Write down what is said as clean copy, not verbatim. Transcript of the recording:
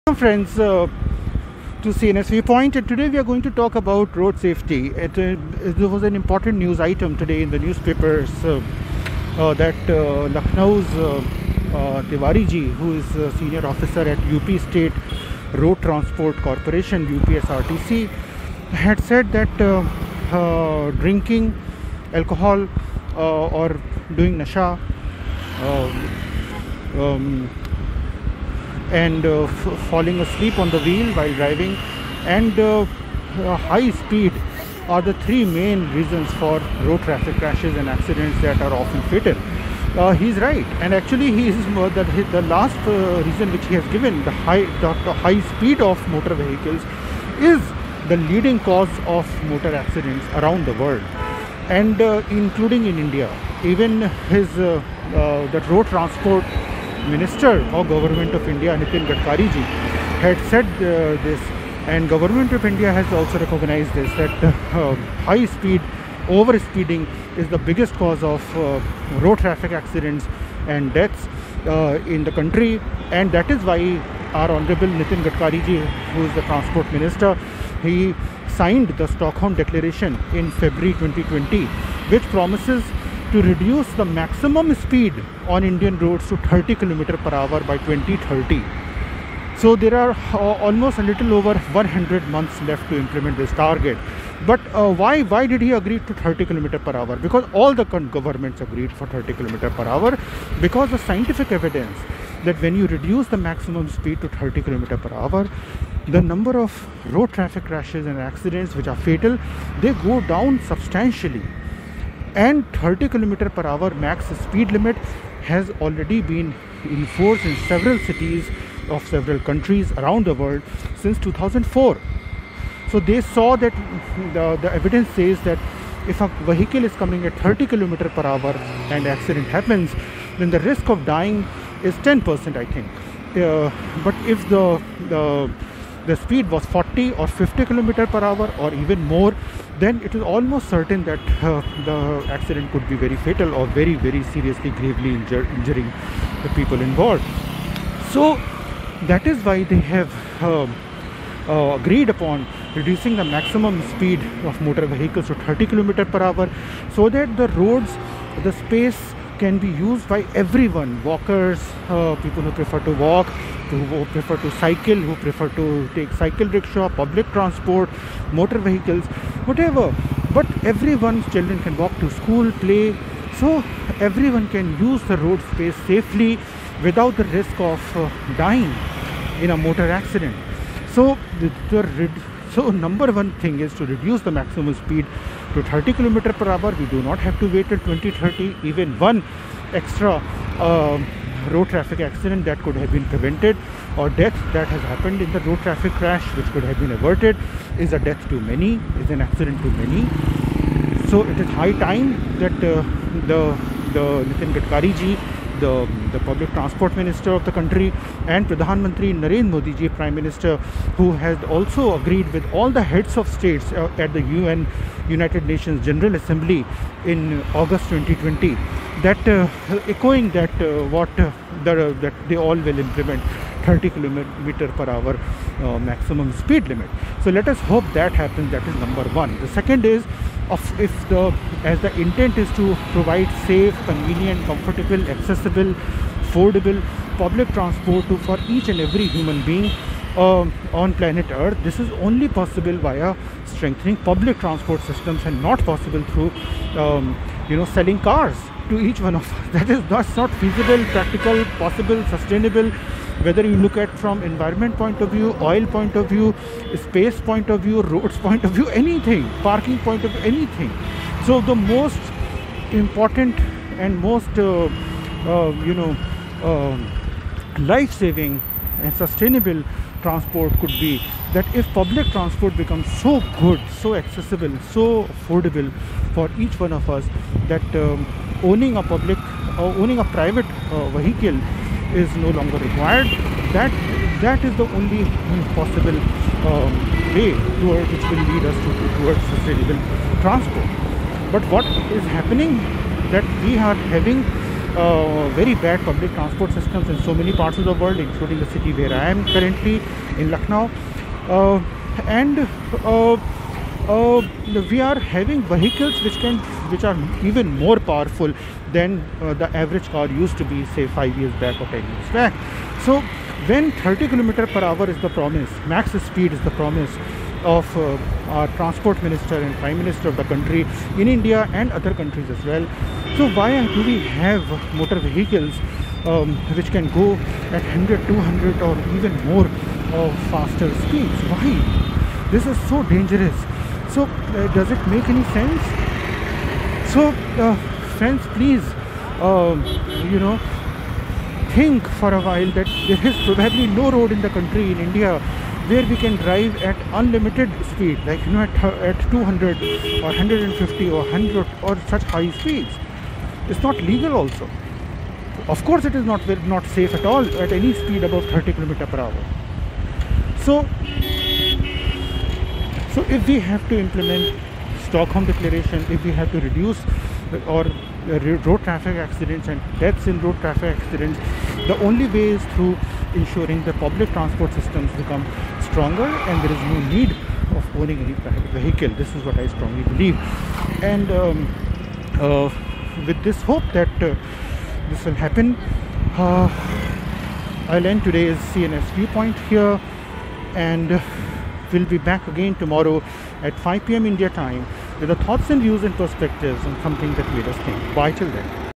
Welcome friends to CNS Viewpoint, and today we are going to talk about road safety. There was an important news item today in the newspapers that Lucknow's Tiwari ji, who is a senior officer at UP State Road Transport Corporation UPSRTC, had said that drinking alcohol or doing nasha and falling asleep on the wheel while driving and high speed are the three main reasons for road traffic crashes and accidents that are often fatal. He's right, and actually he is the last reason which he has given, the high speed of motor vehicles, is the leading cause of motor accidents around the world, and including in India. Even his that road transport Minister or Government of India, Nitin Gadkari ji, had said this, and Government of India has also recognized this, that high speed, overspeeding is the biggest cause of road traffic accidents and deaths in the country. And that is why our Honorable Nitin Gadkari ji, who is the Transport Minister, he signed the Stockholm Declaration in February 2020, which promises to reduce the maximum speed on Indian roads to 30 km per hour by 2030. So there are almost a little over 100 months left to implement this target. But why did he agree to 30 km per hour? Because all the governments agreed for 30 km per hour, because the scientific evidence that when you reduce the maximum speed to 30 km per hour, the number of road traffic crashes and accidents which are fatal, they go down substantially. And 30 km per hour max speed limit has already been enforced in several cities of several countries around the world since 2004. So they saw that the evidence says that if a vehicle is coming at 30 km per hour and accident happens, then the risk of dying is 10%, I think. But if the speed was 40 or 50 km per hour or even more, then it is almost certain that the accident could be very fatal or very, very seriously, gravely injuring the people involved. So that is why they have agreed upon reducing the maximum speed of motor vehicles to 30 km per hour, so that the roads, the space can be used by everyone: walkers, people who prefer to walk, who prefer to cycle, who prefer to take cycle rickshaw, public transport, motor vehicles, whatever. But everyone's children can walk to school, play, so everyone can use the road space safely without the risk of dying in a motor accident. So so number one thing is to reduce the maximum speed to 30 km per hour. We do not have to wait till 2030. Even one extra road traffic accident that could have been prevented, or death that has happened in the road traffic crash which could have been averted, is a death too many, is an accident too many. So it is high time that the Nitin Gadkari ji, the public transport minister of the country, and Pradhan Mantri Narendra Modi ji, Prime Minister, who has also agreed with all the heads of states at the United Nations General Assembly in August 2020, that echoing that that they all will implement 30 km per hour maximum speed limit. So let us hope that happens. That is number one. The second is, as the intent is to provide safe, convenient, comfortable, accessible, affordable public transport for each and every human being on planet Earth. This is only possible via strengthening public transport systems, and not possible through selling cars to each one of us. That's not feasible, practical, possible, sustainable, whether you look at from environment point of view, oil point of view, space point of view, roads point of view, anything, parking point of view, anything. So the most important and most life-saving and sustainable transport could be that if public transport becomes so good, so accessible, so affordable for each one of us, that owning a private vehicle is no longer required. That is the only possible way which will lead us towards sustainable transport. But what is happening, that we are having very bad public transport systems in so many parts of the world, including the city where I am currently in Lucknow. We are having vehicles which are even more powerful than the average car used to be, say 5 years back or 10 years back. So when 30 km/h is the promise, max speed is the promise of our transport minister and prime minister of the country in India and other countries as well, so why do we have motor vehicles which can go at 100, 200 or even more faster speeds? Why? This is so dangerous. So does it make any sense? So friends, please think for a while that there is probably no road in the country, in India, where we can drive at unlimited speed, like at 200 or 150 or 100 or such high speeds. It's not legal also. Of course it is not safe at all at any speed above 30 km/h. So if we have to implement Stockholm Declaration, if we have to reduce road traffic accidents and deaths in road traffic accidents, the only way is through ensuring the public transport systems become stronger and there is no need of owning any private vehicle. This is what I strongly believe. And with this hope that this will happen, I'll end today's CNS Viewpoint here, and we'll be back again tomorrow at 5 p.m. India time with the thoughts and views and perspectives on something that made us think. Bye till then.